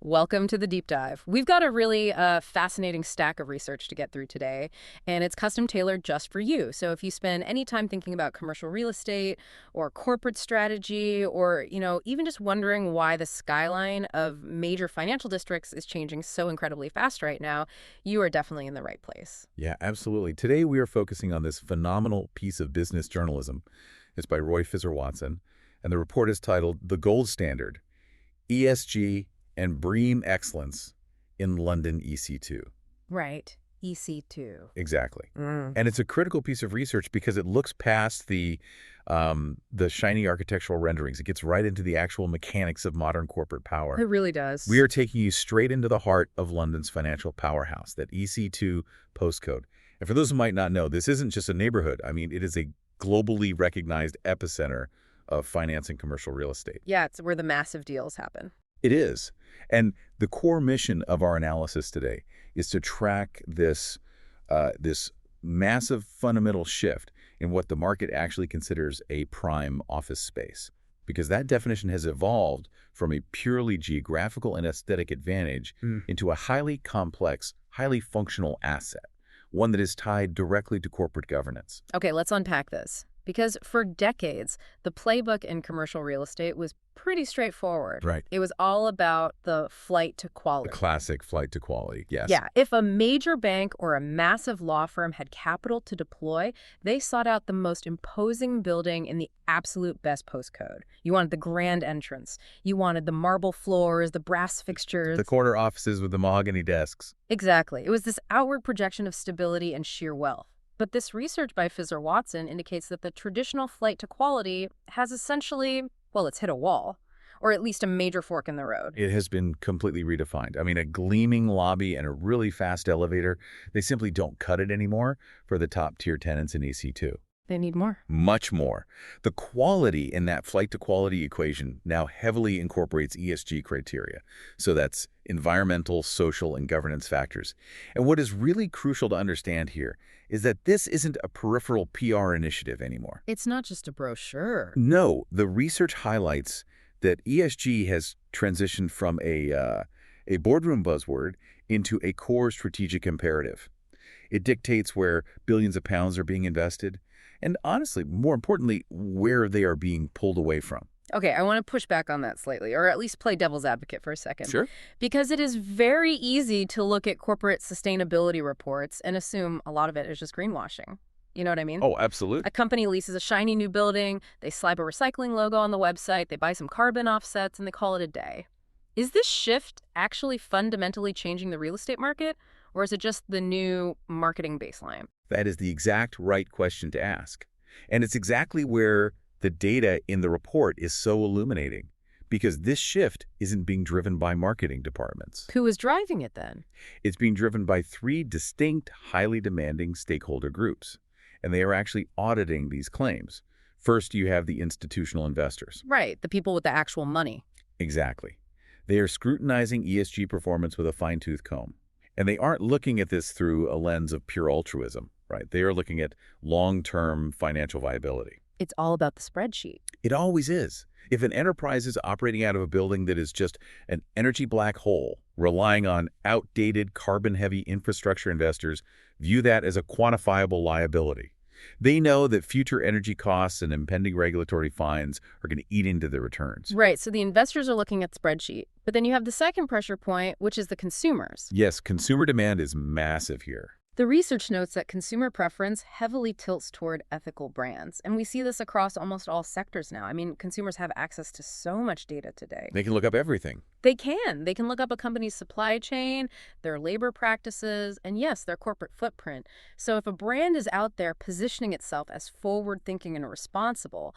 Welcome to the deep dive. We've got a really fascinating stack of research to get through today, and it's custom tailored just for you. So if you spend any time thinking about commercial real estate or corporate strategy, or, even just wondering why the skyline of major financial districts is changing so incredibly fast right now, you are definitely in the right place. Yeah, absolutely. Today we are focusing on this phenomenal piece of business journalism. It's by Roy Fisher-Watson, and the report is titled The Gold Standard, ESG and BREEAM Excellence in London EC2. Right. EC2. Exactly. And it's a critical piece of research because it looks past the shiny architectural renderings. It gets right into the actual mechanics of modern corporate power. It really does. We are taking you straight into the heart of London's financial powerhouse, that EC2 postcode. And for those who might not know, this isn't just a neighborhood. I mean, it is a globally recognized epicenter of finance and commercial real estate. Yeah, it's where the massive deals happen. It is. And the core mission of our analysis today is to track this massive fundamental shift in what the market actually considers a prime office space. Because that definition has evolved from a purely geographical and aesthetic advantage into a highly complex, highly functional asset, one that is tied directly to corporate governance. Okay, let's unpack this. Because for decades, the playbook in commercial real estate was pretty straightforward. Right. It was all about the flight to quality. The classic flight to quality, yes. Yeah, if a major bank or a massive law firm had capital to deploy, they sought out the most imposing building in the absolute best postcode. You wanted the grand entrance. You wanted the marble floors, the brass fixtures. The corner offices with the mahogany desks. Exactly. It was this outward projection of stability and sheer wealth. But this research by Fisher-Watson indicates that the traditional flight to quality has essentially, well, it's hit a wall, or at least a major fork in the road. It has been completely redefined. I mean, a gleaming lobby and a really fast elevator, they simply don't cut it anymore for the top-tier tenants in EC2. They need more. Much more. The quality in that flight to quality equation now heavily incorporates ESG criteria. So that's environmental, social, and governance factors. And what is really crucial to understand here is that this isn't a peripheral PR initiative anymore. It's not just a brochure. No, the research highlights that ESG has transitioned from a boardroom buzzword into a core strategic imperative. It dictates where billions of pounds are being invested, and honestly, more importantly, where they are being pulled away from. Okay, I want to push back on that slightly, or at least play devil's advocate for a second. Sure. Because it is very easy to look at corporate sustainability reports and assume a lot of it is just greenwashing. You know what I mean? Oh, absolutely. A company leases a shiny new building, they slap a recycling logo on the website, they buy some carbon offsets, and they call it a day. Is this shift actually fundamentally changing the real estate market, or is it just the new marketing baseline? That is the exact right question to ask. And it's exactly where the data in the report is so illuminating, because this shift isn't being driven by marketing departments. Who is driving it then? It's being driven by three distinct, highly demanding stakeholder groups, and they are actually auditing these claims. First, you have the institutional investors. Right, the people with the actual money. Exactly. They are scrutinizing ESG performance with a fine-tooth comb. And they aren't looking at this through a lens of pure altruism, right? They are looking at long-term financial viability. It's all about the spreadsheet. It always is. If an enterprise is operating out of a building that is just an energy black hole, relying on outdated carbon-heavy infrastructure, investors view that as a quantifiable liability. They know that future energy costs and impending regulatory fines are going to eat into the returns. Right, so the investors are looking at the spreadsheet. But then you have the second pressure point, which is the consumers. Yes, consumer demand is massive here. The research notes that consumer preference heavily tilts toward ethical brands. And we see this across almost all sectors now. I mean, consumers have access to so much data today. They can look up everything. They can. They can look up a company's supply chain, their labor practices, and yes, their corporate footprint. So if a brand is out there positioning itself as forward-thinking and responsible,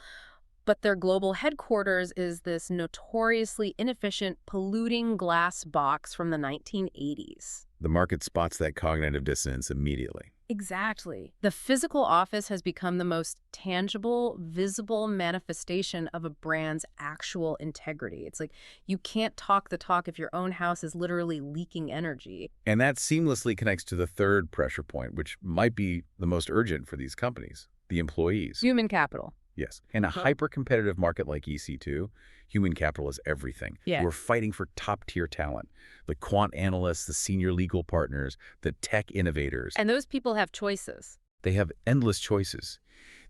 but their global headquarters is this notoriously inefficient, polluting glass box from the 1980s. The market spots that cognitive dissonance immediately. Exactly. The physical office has become the most tangible, visible manifestation of a brand's actual integrity. It's like you can't talk the talk if your own house is literally leaking energy. And that seamlessly connects to the third pressure point, which might be the most urgent for these companies, the employees. Human capital. Yes. In a hyper-competitive market like EC2, human capital is everything. Yeah. We're fighting for top-tier talent, the quant analysts, the senior legal partners, the tech innovators. And those people have choices. They have endless choices.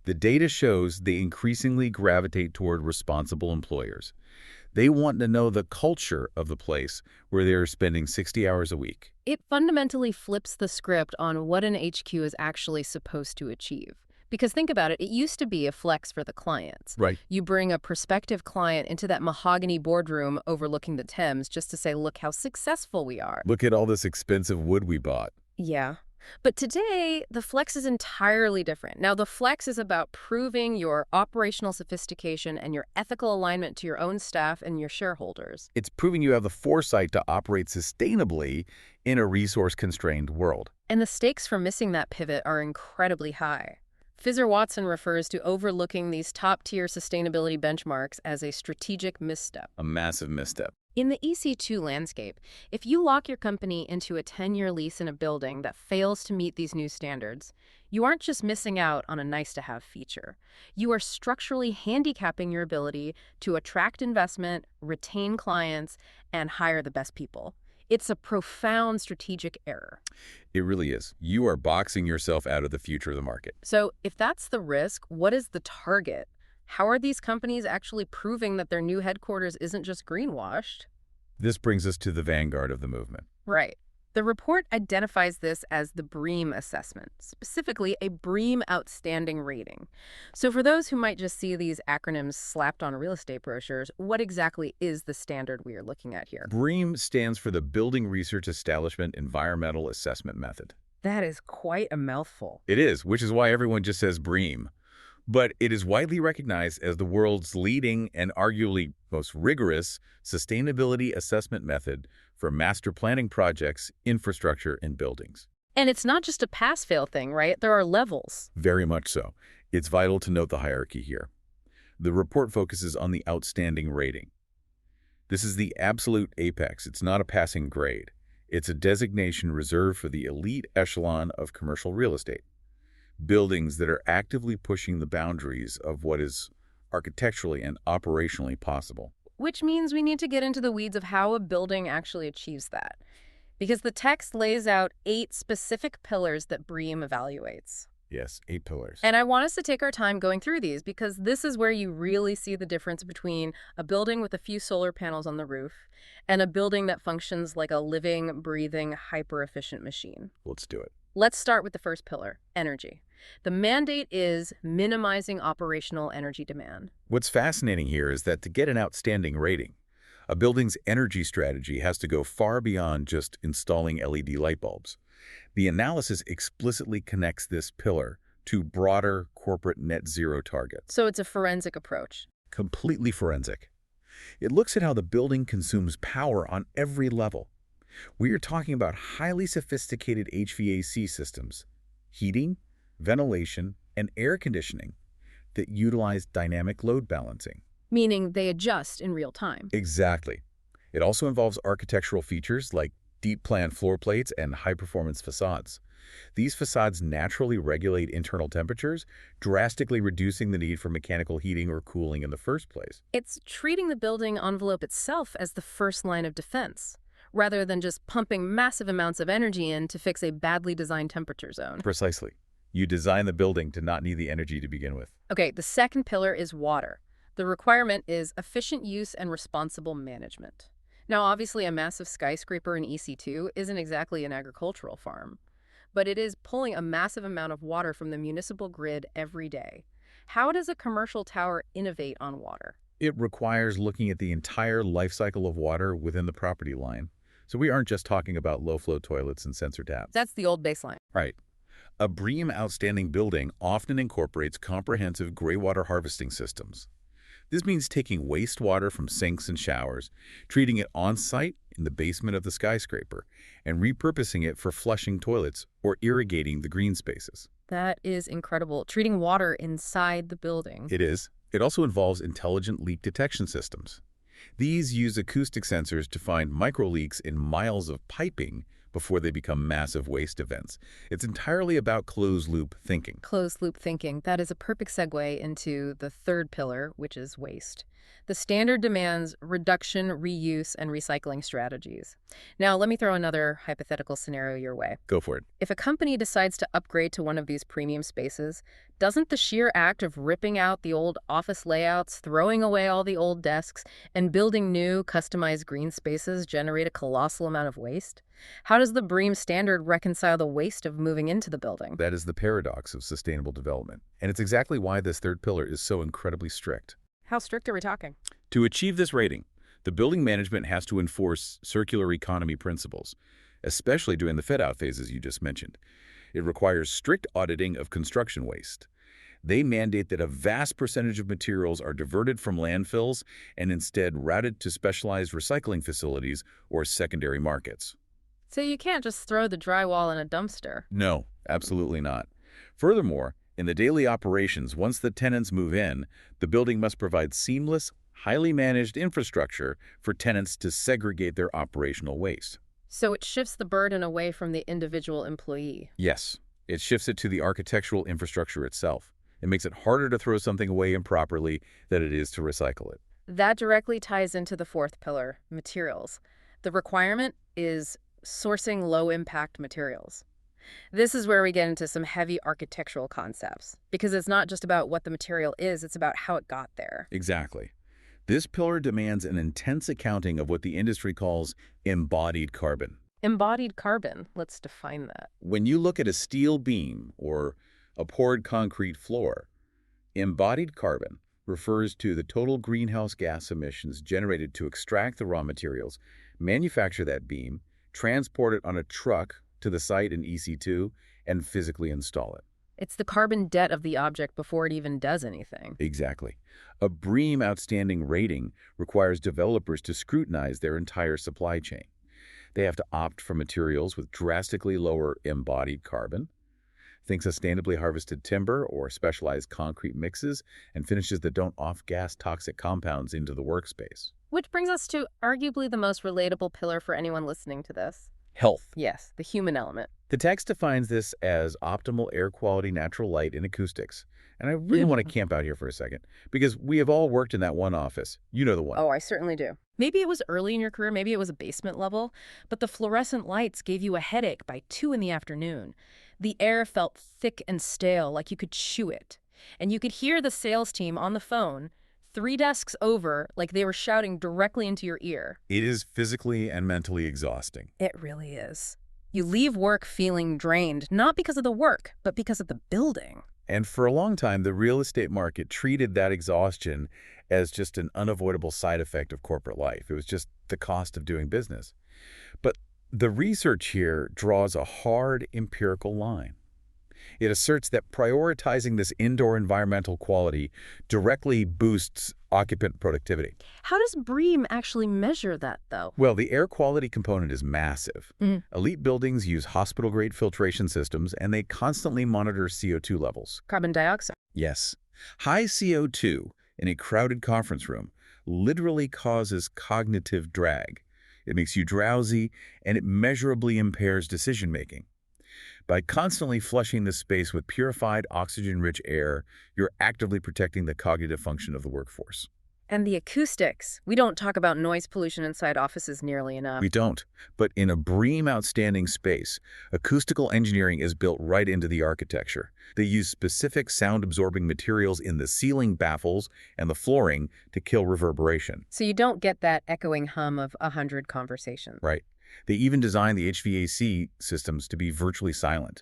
The data shows they increasingly gravitate toward responsible employers. They want to know the culture of the place where they're spending 60 hours a week. It fundamentally flips the script on what an HQ is actually supposed to achieve. Because think about it, it used to be a flex for the clients. Right. You bring a prospective client into that mahogany boardroom overlooking the Thames just to say, look how successful we are. Look at all this expensive wood we bought. Yeah. But today, the flex is entirely different. Now, the flex is about proving your operational sophistication and your ethical alignment to your own staff and your shareholders. It's proving you have the foresight to operate sustainably in a resource-constrained world. And the stakes for missing that pivot are incredibly high. Fizzer-Watson refers to overlooking these top-tier sustainability benchmarks as a strategic misstep. A massive misstep. In the EC2 landscape, if you lock your company into a 10-year lease in a building that fails to meet these new standards, you aren't just missing out on a nice-to-have feature. You are structurally handicapping your ability to attract investment, retain clients, and hire the best people. It's a profound strategic error. It really is. You are boxing yourself out of the future of the market. So if that's the risk, what is the target? How are these companies actually proving that their new headquarters isn't just greenwashed? This brings us to the vanguard of the movement. Right. The report identifies this as the BREEAM assessment, specifically a BREEAM Outstanding rating. So for those who might just see these acronyms slapped on real estate brochures, what exactly is the standard we are looking at here? BREEAM stands for the Building Research Establishment Environmental Assessment Method. That is quite a mouthful. It is, which is why everyone just says BREEAM. But it is widely recognized as the world's leading and arguably most rigorous sustainability assessment method for master planning projects, infrastructure, and buildings. And it's not just a pass-fail thing, right? There are levels. Very much so. It's vital to note the hierarchy here. The report focuses on the outstanding rating. This is the absolute apex. It's not a passing grade. It's a designation reserved for the elite echelon of commercial real estate. Buildings that are actively pushing the boundaries of what is architecturally and operationally possible. Which means we need to get into the weeds of how a building actually achieves that. Because the text lays out 8 specific pillars that BREEAM evaluates. Yes, 8 pillars. And I want us to take our time going through these because this is where you really see the difference between a building with a few solar panels on the roof and a building that functions like a living, breathing, hyper-efficient machine. Let's do it. Let's start with the first pillar, energy. The mandate is minimizing operational energy demand. What's fascinating here is that to get an outstanding rating, a building's energy strategy has to go far beyond just installing LED light bulbs. The analysis explicitly connects this pillar to broader corporate net zero targets. So it's a forensic approach. Completely forensic. It looks at how the building consumes power on every level. We are talking about highly sophisticated HVAC systems, heating, ventilation, and air conditioning that utilize dynamic load balancing. Meaning they adjust in real time. Exactly. It also involves architectural features like deep plan floor plates and high-performance facades. These facades naturally regulate internal temperatures, drastically reducing the need for mechanical heating or cooling in the first place. It's treating the building envelope itself as the first line of defense, rather than just pumping massive amounts of energy in to fix a badly designed temperature zone. Precisely. You design the building to not need the energy to begin with. Okay, the second pillar is water. The requirement is efficient use and responsible management. Now, obviously, a massive skyscraper in EC2 isn't exactly an agricultural farm, but it is pulling a massive amount of water from the municipal grid every day. How does a commercial tower innovate on water? It requires looking at the entire life cycle of water within the property line. So we aren't just talking about low-flow toilets and sensor taps. That's the old baseline. Right. A BREEAM Outstanding building often incorporates comprehensive graywater harvesting systems. This means taking wastewater from sinks and showers, treating it on-site in the basement of the skyscraper, and repurposing it for flushing toilets or irrigating the green spaces. That is incredible. Treating water inside the building. It is. It also involves intelligent leak detection systems. These use acoustic sensors to find microleaks in miles of piping before they become massive waste events. It's entirely about closed-loop thinking. Closed loop thinking. That is a perfect segue into the third pillar, which is waste. The standard demands reduction, reuse, and recycling strategies. Now, let me throw another hypothetical scenario your way. Go for it. If a company decides to upgrade to one of these premium spaces, doesn't the sheer act of ripping out the old office layouts, throwing away all the old desks, and building new, customized green spaces generate a colossal amount of waste? How does the BREEAM standard reconcile the waste of moving into the building? That is the paradox of sustainable development. And it's exactly why this third pillar is so incredibly strict. How strict are we talking? To achieve this rating, the building management has to enforce circular economy principles, especially during the fit-out phases you just mentioned. It requires strict auditing of construction waste. They mandate that a vast percentage of materials are diverted from landfills and instead routed to specialized recycling facilities or secondary markets. So you can't just throw the drywall in a dumpster. No, absolutely not. Furthermore, in the daily operations, once the tenants move in, the building must provide seamless, highly managed infrastructure for tenants to segregate their operational waste. So it shifts the burden away from the individual employee. Yes, it shifts it to the architectural infrastructure itself. It makes it harder to throw something away improperly than it is to recycle it. That directly ties into the fourth pillar, materials. The requirement is sourcing low-impact materials. This is where we get into some heavy architectural concepts, because it's not just about what the material is, it's about how it got there. Exactly. This pillar demands an intense accounting of what the industry calls embodied carbon. Embodied carbon, let's define that. When you look at a steel beam or a poured concrete floor, embodied carbon refers to the total greenhouse gas emissions generated to extract the raw materials, manufacture that beam, transport it on a truck to the site in EC2, and physically install it. It's the carbon debt of the object before it even does anything. Exactly. A BREEAM Outstanding rating requires developers to scrutinize their entire supply chain. They have to opt for materials with drastically lower embodied carbon, think sustainably harvested timber or specialized concrete mixes, and finishes that don't off-gas toxic compounds into the workspace. Which brings us to arguably the most relatable pillar for anyone listening to this. Health. Yes, the human element. The text defines this as optimal air quality, natural light, and acoustics. And I really want to camp out here for a second, because we have all worked in that one office. You know the one. Oh, I certainly do. Maybe it was early in your career, maybe it was a basement level, but the fluorescent lights gave you a headache by 2 in the afternoon. The air felt thick and stale, like you could chew it. And you could hear the sales team on the phone 3 desks over, like they were shouting directly into your ear. It is physically and mentally exhausting. It really is. You leave work feeling drained, not because of the work, but because of the building. And for a long time, the real estate market treated that exhaustion as just an unavoidable side effect of corporate life. It was just the cost of doing business. But the research here draws a hard empirical line. It asserts that prioritizing this indoor environmental quality directly boosts occupant productivity. How does BREEAM actually measure that, though? Well, the air quality component is massive. Elite buildings use hospital-grade filtration systems, and they constantly monitor CO2 levels. Carbon dioxide. Yes. High CO2 in a crowded conference room literally causes cognitive drag. It makes you drowsy, and it measurably impairs decision-making. By constantly flushing the space with purified, oxygen-rich air, you're actively protecting the cognitive function of the workforce. And the acoustics. We don't talk about noise pollution inside offices nearly enough. We don't. But in a BREEAM Outstanding space, acoustical engineering is built right into the architecture. They use specific sound-absorbing materials in the ceiling baffles and the flooring to kill reverberation. So you don't get that echoing hum of 100 conversations. Right. They even design the HVAC systems to be virtually silent.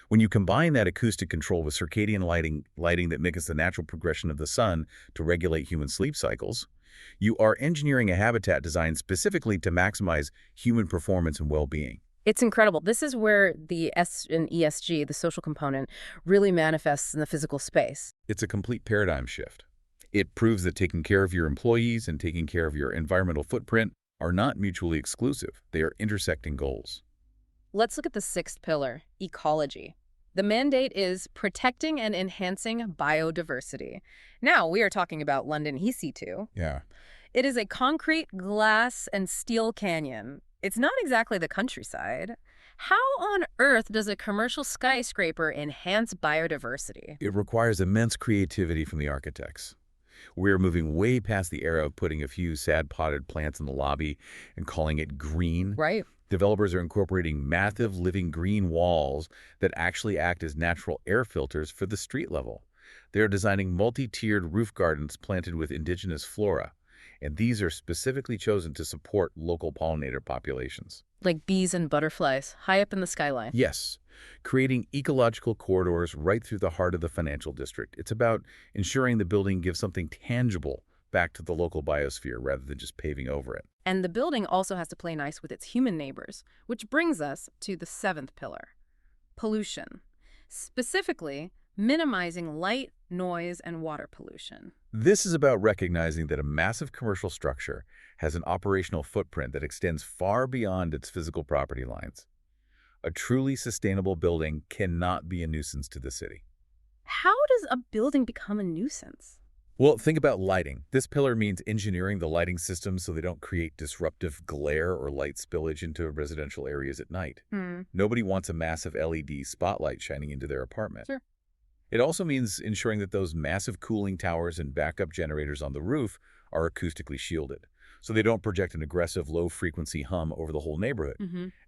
When you combine that acoustic control with circadian lighting that mimics the natural progression of the sun to regulate human sleep cycles, you are engineering a habitat designed specifically to maximize human performance and well-being. It's incredible. This is where the S in ESG, the social component, really manifests in the physical space. It's a complete paradigm shift. It proves that taking care of your employees and taking care of your environmental footprint are not mutually exclusive. They are intersecting goals. Let's look at the 6th pillar, ecology. The mandate is protecting and enhancing biodiversity. Now, we are talking about London EC2. Yeah. It is a concrete, glass, and steel canyon. It's not exactly the countryside. How on earth does a commercial skyscraper enhance biodiversity? It requires immense creativity from the architects. We're moving way past the era of putting a few sad potted plants in the lobby and calling it green. Right. Developers are incorporating massive living green walls that actually act as natural air filters for the street level. They're designing multi-tiered roof gardens planted with indigenous flora, and these are specifically chosen to support local pollinator populations. Like bees and butterflies, high up in the skyline. Yes, creating ecological corridors right through the heart of the financial district. It's about ensuring the building gives something tangible back to the local biosphere rather than just paving over it. And the building also has to play nice with its human neighbors, which brings us to the seventh pillar, pollution. Specifically, minimizing light, noise, and water pollution. This is about recognizing that a massive commercial structure has an operational footprint that extends far beyond its physical property lines. A truly sustainable building cannot be a nuisance to the city. How does a building become a nuisance? Well, think about lighting. This pillar means engineering the lighting systems so they don't create disruptive glare or light spillage into residential areas at night. Nobody wants a massive LED spotlight shining into their apartment. Sure. It also means ensuring that those massive cooling towers and backup generators on the roof are acoustically shielded, so they don't project an aggressive low-frequency hum over the whole neighborhood.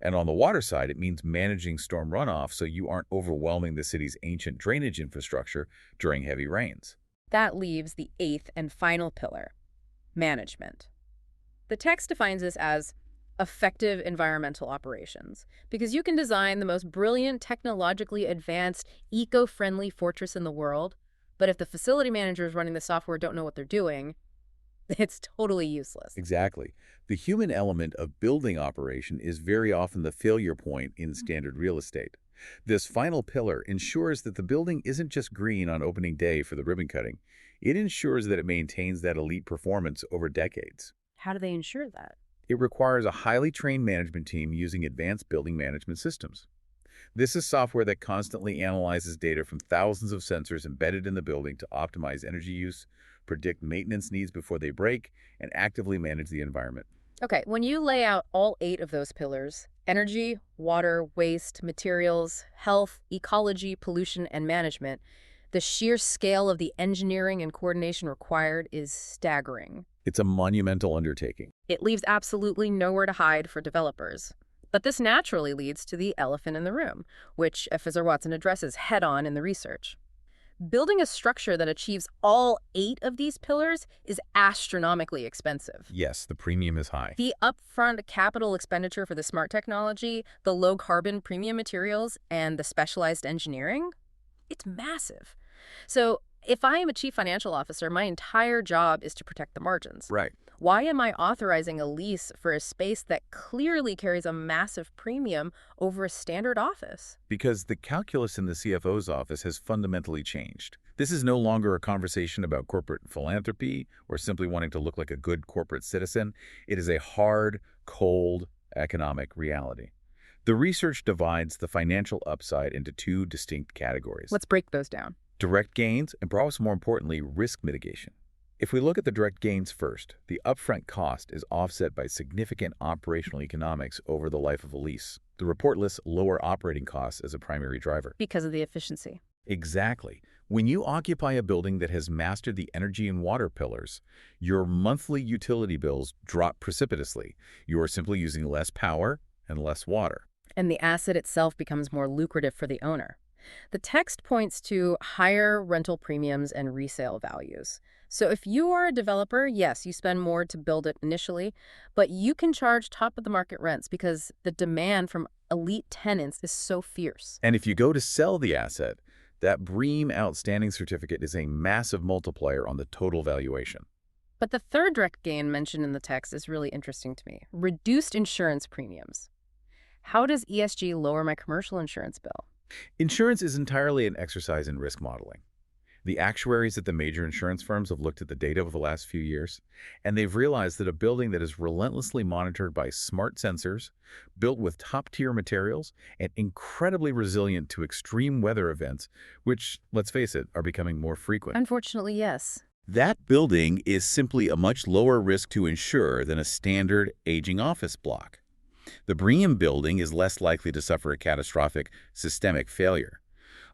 And on the water side, it means managing storm runoff so you aren't overwhelming the city's ancient drainage infrastructure during heavy rains. That leaves the eighth and final pillar, management. The text defines this as effective environmental operations, because you can design the most brilliant, technologically advanced, eco-friendly fortress in the world, but if the facility managers running the software don't know what they're doing, it's totally useless. Exactly. The human element of building operation is very often the failure point in standard real estate. This final pillar ensures that the building isn't just green on opening day for the ribbon cutting. It ensures that it maintains that elite performance over decades. How do they ensure that? It requires a highly trained management team using advanced building management systems. This is software that constantly analyzes data from thousands of sensors embedded in the building to optimize energy use, predict maintenance needs before they break, and actively manage the environment. Okay, when you lay out all 8 of those pillars, energy, water, waste, materials, health, ecology, pollution, and management, the sheer scale of the engineering and coordination required is staggering. It's a monumental undertaking. It leaves absolutely nowhere to hide for developers. But this naturally leads to the elephant in the room, which Professor Watson addresses head-on in the research. Building a structure that achieves all 8 of these pillars is astronomically expensive. Yes, the premium is high. The upfront capital expenditure for the smart technology, the low-carbon premium materials, and the specialized engineering, it's massive. So if I am a chief financial officer, my entire job is to protect the margins. Right. Why am I authorizing a lease for a space that clearly carries a massive premium over a standard office? Because the calculus in the CFO's office has fundamentally changed. This is no longer a conversation about corporate philanthropy or simply wanting to look like a good corporate citizen. It is a hard, cold economic reality. The research divides the financial upside into 2 distinct categories. Let's break those down. Direct gains, and perhaps more importantly, risk mitigation. If we look at the direct gains first, the upfront cost is offset by significant operational economics over the life of a lease. The report lists lower operating costs as a primary driver. Because of the efficiency. Exactly. When you occupy a building that has mastered the energy and water pillars, your monthly utility bills drop precipitously. You are simply using less power and less water. And the asset itself becomes more lucrative for the owner. The text points to higher rental premiums and resale values. So if you are a developer, yes, you spend more to build it initially, but you can charge top-of-the-market rents because the demand from elite tenants is so fierce. And if you go to sell the asset, that BREEAM Outstanding certificate is a massive multiplier on the total valuation. But the third direct gain mentioned in the text is really interesting to me. Reduced insurance premiums. How does ESG lower my commercial insurance bill? Insurance is entirely an exercise in risk modeling. The actuaries at the major insurance firms have looked at the data over the last few years, and they've realized that a building that is relentlessly monitored by smart sensors, built with top-tier materials, and incredibly resilient to extreme weather events, which, let's face it, are becoming more frequent. Unfortunately, yes. That building is simply a much lower risk to insure than a standard aging office block. The BREEAM building is less likely to suffer a catastrophic systemic failure.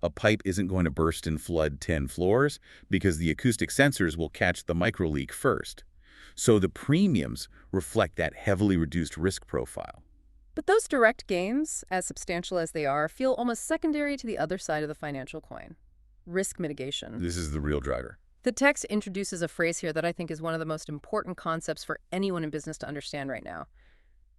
A pipe isn't going to burst and flood 10 floors because the acoustic sensors will catch the microleak first. So the premiums reflect that heavily reduced risk profile. But those direct gains, as substantial as they are, feel almost secondary to the other side of the financial coin: risk mitigation. This is the real driver. The text introduces a phrase here that I think is one of the most important concepts for anyone in business to understand right now: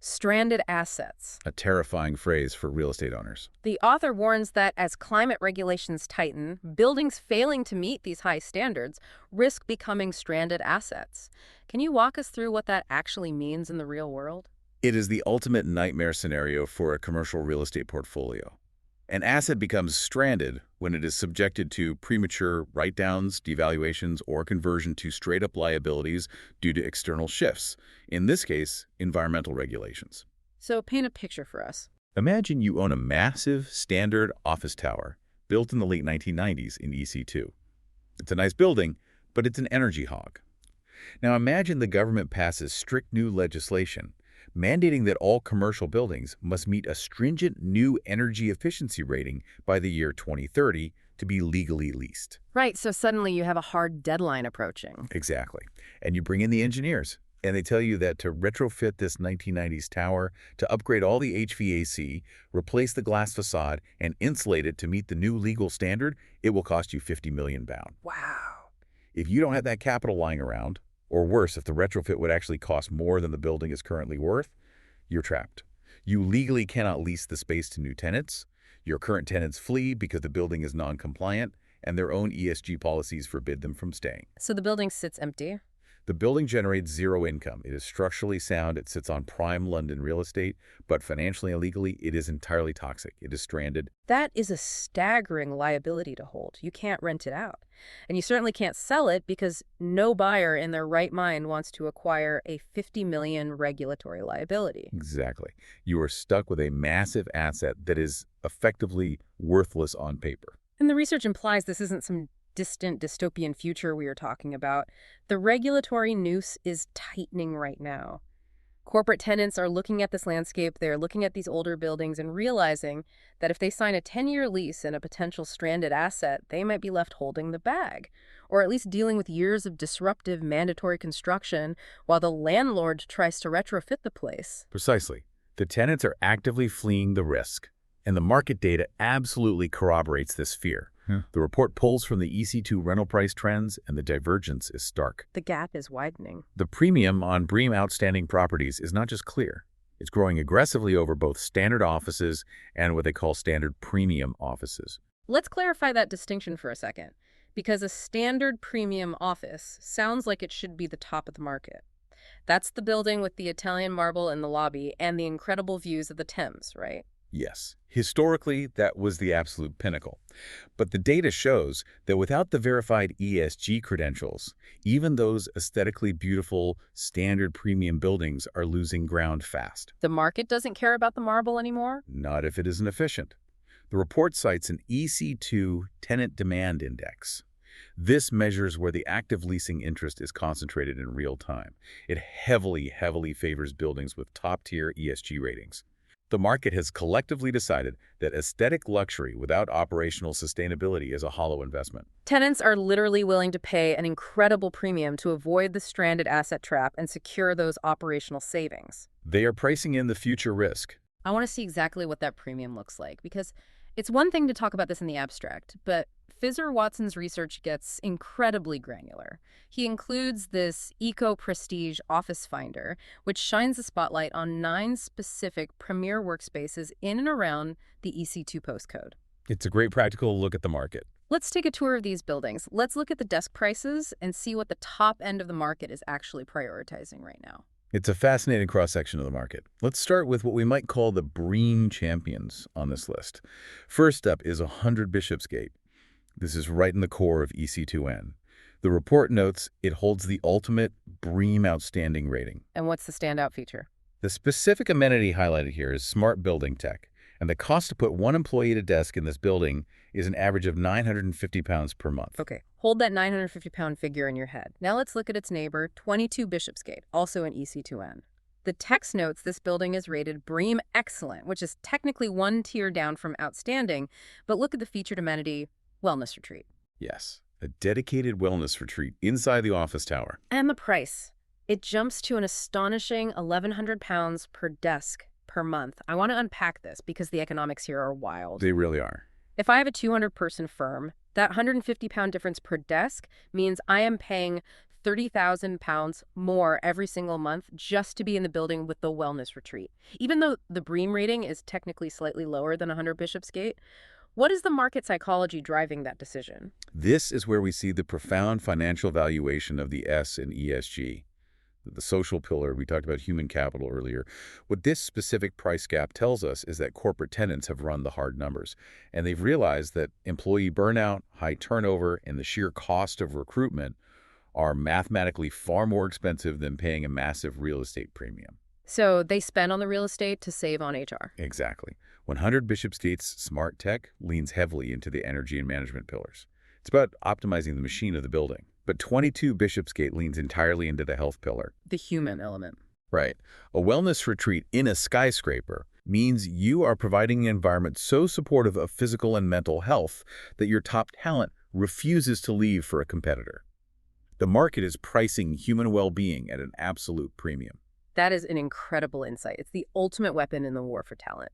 stranded assets. A terrifying phrase for real estate owners. The author warns that as climate regulations tighten, buildings failing to meet these high standards risk becoming stranded assets. Can you walk us through what that actually means in the real world? It is the ultimate nightmare scenario for a commercial real estate portfolio. An asset becomes stranded when it is subjected to premature write-downs, devaluations, or conversion to straight-up liabilities due to external shifts, in this case, environmental regulations. So paint a picture for us. Imagine you own a massive, standard office tower built in the late 1990s in EC2. It's a nice building, but it's an energy hog. Now imagine the government passes strict new legislation mandating that all commercial buildings must meet a stringent new energy efficiency rating by the year 2030 to be legally leased. Right, so suddenly you have a hard deadline approaching. Exactly. And you bring in the engineers, and they tell you that to retrofit this 1990s tower, to upgrade all the HVAC, replace the glass facade, and insulate it to meet the new legal standard, it will cost you £50 million. Wow. If you don't have that capital lying around, or worse, if the retrofit would actually cost more than the building is currently worth, you're trapped. You legally cannot lease the space to new tenants. Your current tenants flee because the building is non-compliant, and their own ESG policies forbid them from staying. So the building sits empty? The building generates zero income. It is structurally sound. It sits on prime London real estate, but financially and legally, it is entirely toxic. It is stranded. That is a staggering liability to hold. You can't rent it out. And you certainly can't sell it because no buyer in their right mind wants to acquire a $50 million regulatory liability. Exactly. You are stuck with a massive asset that is effectively worthless on paper. And the research implies this isn't some distant dystopian future we are talking about. The regulatory noose is tightening right now. Corporate tenants are looking at this landscape, they're looking at these older buildings and realizing that if they sign a 10-year lease in a potential stranded asset, they might be left holding the bag, or at least dealing with years of disruptive mandatory construction while the landlord tries to retrofit the place. Precisely. The tenants are actively fleeing the risk, and the market data absolutely corroborates this fear. The report pulls from the EC2 rental price trends, and the divergence is stark. The gap is widening. The premium on BREEAM Outstanding properties is not just clear. It's growing aggressively over both standard offices and what they call standard premium offices. Let's clarify that distinction for a second, because a standard premium office sounds like it should be the top of the market. That's the building with the Italian marble in the lobby and the incredible views of the Thames, right? Yes, historically, that was the absolute pinnacle. But the data shows that without the verified ESG credentials, even those aesthetically beautiful standard premium buildings are losing ground fast. The market doesn't care about the marble anymore? Not if it isn't efficient. The report cites an EC2 tenant demand index. This measures where the active leasing interest is concentrated in real time. It heavily favors buildings with top-tier ESG ratings. The market has collectively decided that aesthetic luxury without operational sustainability is a hollow investment. Tenants are literally willing to pay an incredible premium to avoid the stranded asset trap and secure those operational savings. They are pricing in the future risk. I want to see exactly what that premium looks like, because it's one thing to talk about this in the abstract, but Fisher-Watson's research gets incredibly granular. He includes this eco-prestige office finder, which shines a spotlight on 9 specific premier workspaces in and around the EC2 postcode. It's a great practical look at the market. Let's take a tour of these buildings. Let's look at the desk prices and see what the top end of the market is actually prioritizing right now. It's a fascinating cross-section of the market. Let's start with what we might call the BREEAM champions on this list. First up is 100 Bishopsgate. This is right in the core of EC2N. The report notes it holds the ultimate BREEAM Outstanding rating. And what's the standout feature? The specific amenity highlighted here is smart building tech, and the cost to put one employee at a desk in this building is an average of £950 per month. Okay, hold that £950 figure in your head. Now let's look at its neighbor, 22 Bishopsgate, also in EC2N. The text notes this building is rated BREEAM Excellent, which is technically one tier down from Outstanding, but look at the featured amenity, Wellness Retreat. Yes, a dedicated wellness retreat inside the office tower. And the price. It jumps to an astonishing £1,100 per desk per month. I want to unpack this because the economics here are wild. They really are. If I have a 200-person firm, that £150 difference per desk means I am paying £30,000 more every single month just to be in the building with the wellness retreat. Even though the BREEAM rating is technically slightly lower than 100 Bishopsgate, what is the market psychology driving that decision? This is where we see the profound financial valuation of the S in ESG. The social pillar, we talked about human capital earlier. What this specific price gap tells us is that corporate tenants have run the hard numbers, and they've realized that employee burnout, high turnover, and the sheer cost of recruitment are mathematically far more expensive than paying a massive real estate premium. So they spend on the real estate to save on HR. Exactly. 100 Bishopsgate's smart tech leans heavily into the energy and management pillars. It's about optimizing the machine of the building. But 22 Bishopsgate leans entirely into the health pillar. The human element. Right. A wellness retreat in a skyscraper means you are providing an environment so supportive of physical and mental health that your top talent refuses to leave for a competitor. The market is pricing human well-being at an absolute premium. That is an incredible insight. It's the ultimate weapon in the war for talent.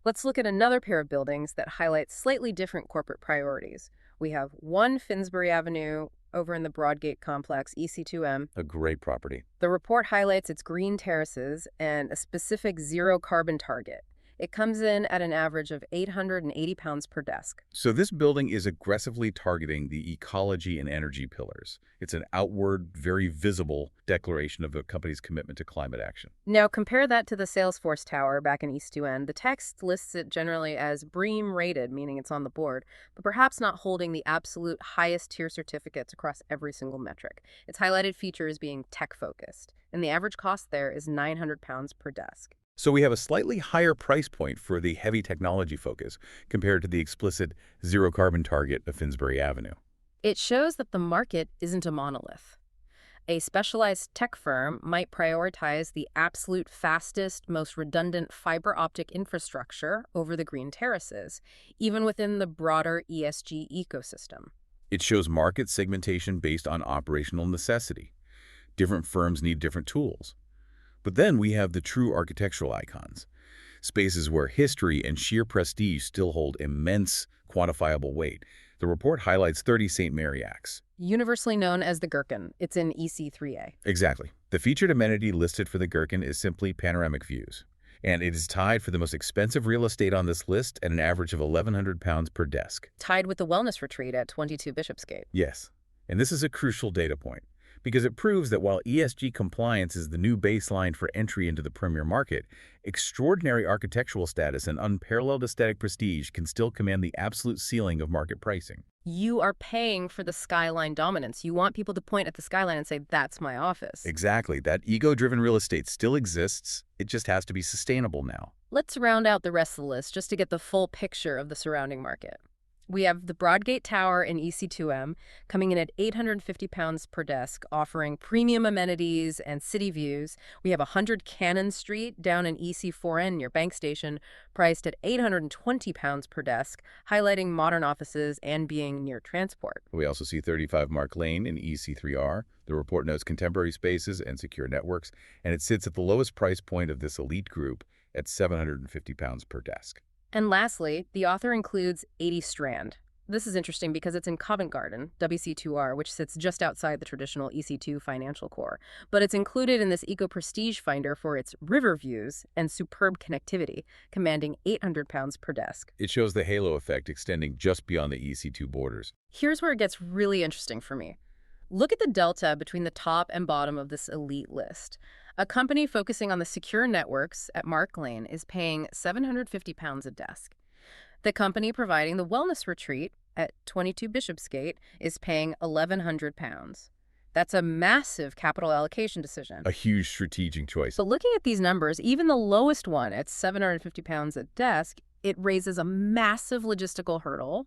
Let's look at another pair of buildings that highlight slightly different corporate priorities. We have 1 Finsbury Avenue over in the Broadgate complex, EC2M. A great property. The report highlights its green terraces and a specific zero carbon target. It comes in at an average of £880 per desk. So this building is aggressively targeting the ecology and energy pillars. It's an outward, very visible declaration of a company's commitment to climate action. Now compare that to the Salesforce Tower back in East 2 End. The text lists it generally as BREEAM rated, meaning it's on the board, but perhaps not holding the absolute highest tier certificates across every single metric. Its highlighted feature is being tech-focused, and the average cost there is £900 per desk. So we have a slightly higher price point for the heavy technology focus compared to the explicit zero-carbon target of Finsbury Avenue. It shows that the market isn't a monolith. A specialized tech firm might prioritize the absolute fastest, most redundant fiber optic infrastructure over the green terraces, even within the broader ESG ecosystem. It shows market segmentation based on operational necessity. Different firms need different tools. But then we have the true architectural icons, spaces where history and sheer prestige still hold immense, quantifiable weight. The report highlights 30 St. Mary's. Universally known as the Gherkin, it's in EC3A. Exactly. The featured amenity listed for the Gherkin is simply panoramic views, and it is tied for the most expensive real estate on this list at an average of £1,100 per desk. Tied with the wellness retreat at 22 Bishopsgate. Yes, and this is a crucial data point, because it proves that while ESG compliance is the new baseline for entry into the premier market, extraordinary architectural status and unparalleled aesthetic prestige can still command the absolute ceiling of market pricing. You are paying for the skyline dominance. You want people to point at the skyline and say, that's my office. Exactly. That ego-driven real estate still exists. It just has to be sustainable now. Let's round out the rest of the list just to get the full picture of the surrounding market. We have the Broadgate Tower in EC2M coming in at £850 per desk, offering premium amenities and city views. We have 100 Cannon Street down in EC4N near Bank Station, priced at £820 per desk, highlighting modern offices and being near transport. We also see 35 Mark Lane in EC3R. The report notes contemporary spaces and secure networks, and it sits at the lowest price point of this elite group at £750 per desk. And lastly, the author includes 80 Strand. This is interesting because it's in Covent Garden, WC2R, which sits just outside the traditional EC2 financial core. But it's included in this eco-prestige finder for its river views and superb connectivity, commanding £800 per desk. It shows the halo effect extending just beyond the EC2 borders. Here's where it gets really interesting for me. Look at the delta between the top and bottom of this elite list. A company focusing on the secure networks at Mark Lane is paying £750 a desk. The company providing the wellness retreat at 22 Bishopsgate is paying £1,100. That's a massive capital allocation decision. A huge strategic choice. But looking at these numbers, even the lowest one at £750 a desk, it raises a massive logistical hurdle.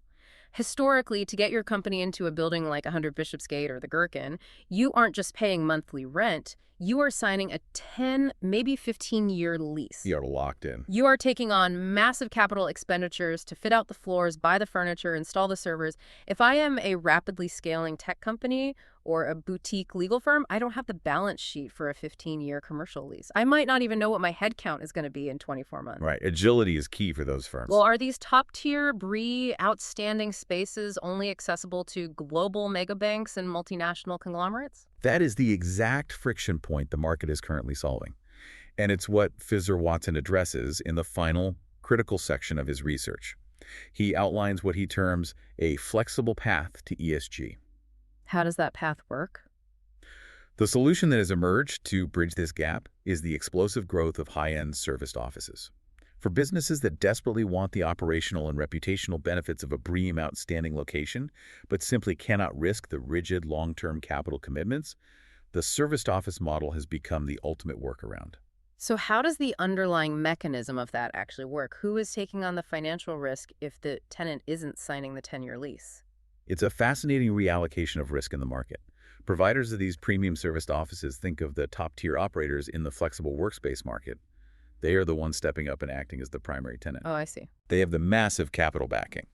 Historically, to get your company into a building like 100 Bishopsgate or the Gherkin, you aren't just paying monthly rent, you are signing a 10, maybe 15-year lease. You're locked in. You are taking on massive capital expenditures to fit out the floors, buy the furniture, install the servers. If I am a rapidly scaling tech company or a boutique legal firm, I don't have the balance sheet for a 15-year commercial lease. I might not even know what my headcount is going to be in 24 months. Right. Agility is key for those firms. Well, are these top-tier BREEAM Outstanding spaces only accessible to global megabanks and multinational conglomerates? That is the exact friction point the market is currently solving. And it's what Fisher-Watson addresses in the final critical section of his research. He outlines what he terms a flexible path to ESG. How does that path work? The solution that has emerged to bridge this gap is the explosive growth of high-end serviced offices. For businesses that desperately want the operational and reputational benefits of a BREEAM Outstanding location, but simply cannot risk the rigid long-term capital commitments, the serviced office model has become the ultimate workaround. So how does the underlying mechanism of that actually work? Who is taking on the financial risk if the tenant isn't signing the 10-year lease? It's a fascinating reallocation of risk in the market. Providers of these premium serviced offices think of the top-tier operators in the flexible workspace market. They are the ones stepping up and acting as the primary tenant. Oh, I see. They have the massive capital backing.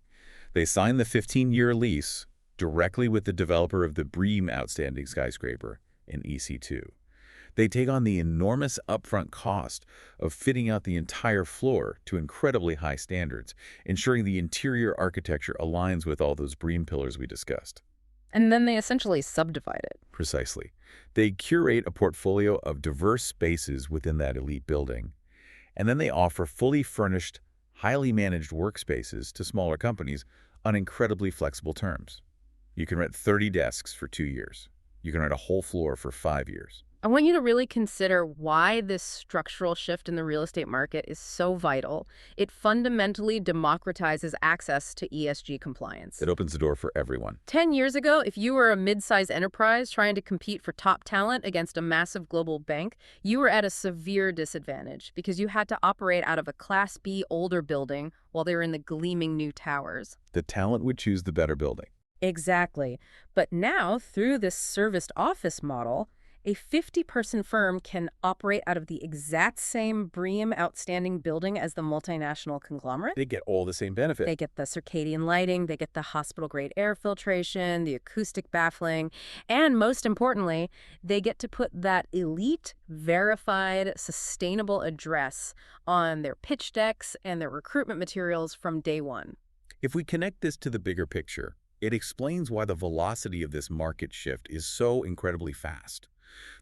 They sign the 15-year lease directly with the developer of the BREEAM Outstanding skyscraper in EC2. They take on the enormous upfront cost of fitting out the entire floor to incredibly high standards, ensuring the interior architecture aligns with all those BREEAM pillars we discussed. And then they essentially subdivide it. Precisely. They curate a portfolio of diverse spaces within that elite building, and then they offer fully furnished, highly managed workspaces to smaller companies on incredibly flexible terms. You can rent 30 desks for 2 years. You can rent a whole floor for 5 years. I want you to really consider why this structural shift in the real estate market is so vital. It fundamentally democratizes access to ESG compliance. It opens the door for everyone. 10 years ago, if you were a mid-sized enterprise trying to compete for top talent against a massive global bank, you were at a severe disadvantage because you had to operate out of a Class B older building while they were in the gleaming new towers. The talent would choose the better building. Exactly. But now, through this serviced office model, a 50-person firm can operate out of the exact same BREEAM Outstanding building as the multinational conglomerate. They get all the same benefits. They get the circadian lighting, they get the hospital-grade air filtration, the acoustic baffling, and most importantly, they get to put that elite, verified, sustainable address on their pitch decks and their recruitment materials from day one. If we connect this to the bigger picture, it explains why the velocity of this market shift is so incredibly fast.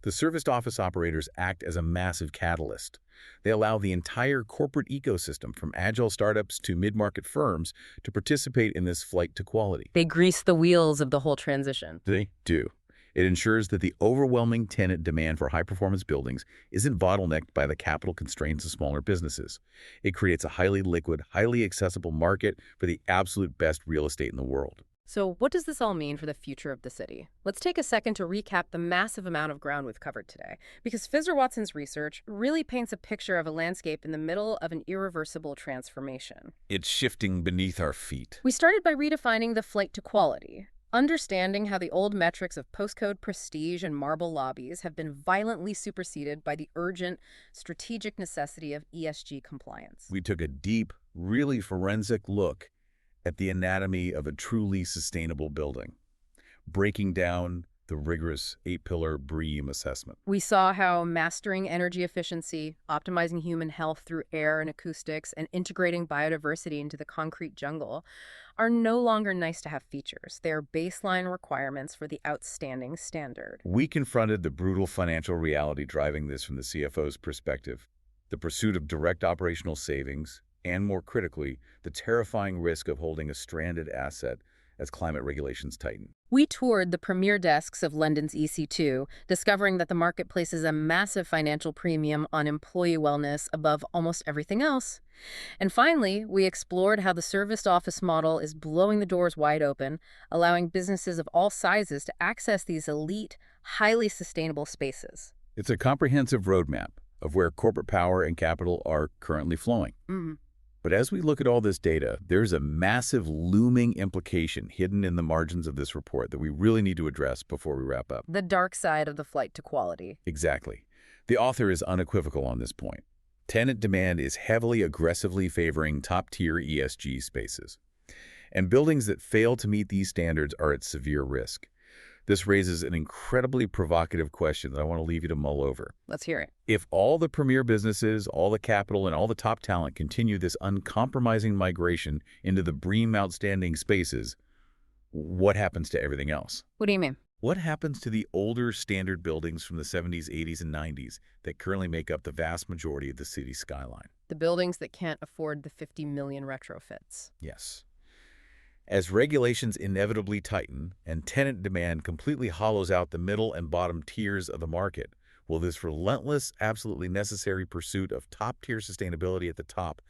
The serviced office operators act as a massive catalyst. They allow the entire corporate ecosystem, from agile startups to mid-market firms, to participate in this flight to quality. They grease the wheels of the whole transition. They do. It ensures that the overwhelming tenant demand for high-performance buildings isn't bottlenecked by the capital constraints of smaller businesses. It creates a highly liquid, highly accessible market for the absolute best real estate in the world. So what does this all mean for the future of the city? Let's take a second to recap the massive amount of ground we've covered today, because Fisher-Watson's research really paints a picture of a landscape in the middle of an irreversible transformation. It's shifting beneath our feet. We started by redefining the flight to quality, understanding how the old metrics of postcode prestige and marble lobbies have been violently superseded by the urgent, strategic necessity of ESG compliance. We took a deep, really forensic look at the anatomy of a truly sustainable building, breaking down the rigorous 8-pillar BREEAM assessment. We saw how mastering energy efficiency, optimizing human health through air and acoustics, and integrating biodiversity into the concrete jungle are no longer nice-to-have features. They are baseline requirements for the outstanding standard. We confronted the brutal financial reality driving this from the CFO's perspective, the pursuit of direct operational savings, and more critically, the terrifying risk of holding a stranded asset as climate regulations tighten. We toured the premier desks of London's EC2, discovering that the market places a massive financial premium on employee wellness above almost everything else. And finally, we explored how the serviced office model is blowing the doors wide open, allowing businesses of all sizes to access these elite, highly sustainable spaces. It's a comprehensive roadmap of where corporate power and capital are currently flowing. But as we look at all this data, there's a massive looming implication hidden in the margins of this report that we really need to address before we wrap up. The dark side of the flight to quality. Exactly. The author is unequivocal on this point. Tenant demand is heavily aggressively favoring top-tier ESG spaces. And buildings that fail to meet these standards are at severe risk. This raises an incredibly provocative question that I want to leave you to mull over. Let's hear it. If all the premier businesses, all the capital, and all the top talent continue this uncompromising migration into the BREEAM Outstanding spaces, what happens to everything else? What do you mean? What happens to the older standard buildings from the 70s, 80s, and 90s that currently make up the vast majority of the city's skyline? The buildings that can't afford the 50 million retrofits. Yes. As regulations inevitably tighten and tenant demand completely hollows out the middle and bottom tiers of the market, will this relentless, absolutely necessary pursuit of top-tier sustainability at the top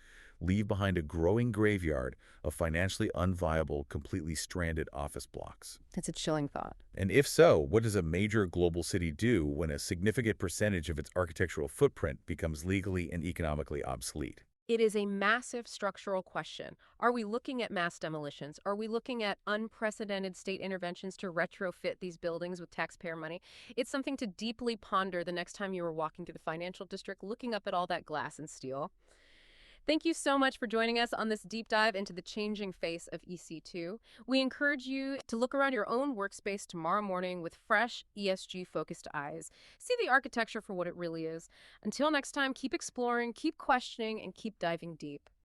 leave behind a growing graveyard of financially unviable, completely stranded office blocks? It's a chilling thought. And if so, what does a major global city do when a significant percentage of its architectural footprint becomes legally and economically obsolete? It is a massive structural question. Are we looking at mass demolitions? Are we looking at unprecedented state interventions to retrofit these buildings with taxpayer money? It's something to deeply ponder the next time you are walking through the financial district, looking up at all that glass and steel. Thank you so much for joining us on this deep dive into the changing face of EC2. We encourage you to look around your own workspace tomorrow morning with fresh, ESG-focused eyes. See the architecture for what it really is. Until next time, keep exploring, keep questioning, and keep diving deep.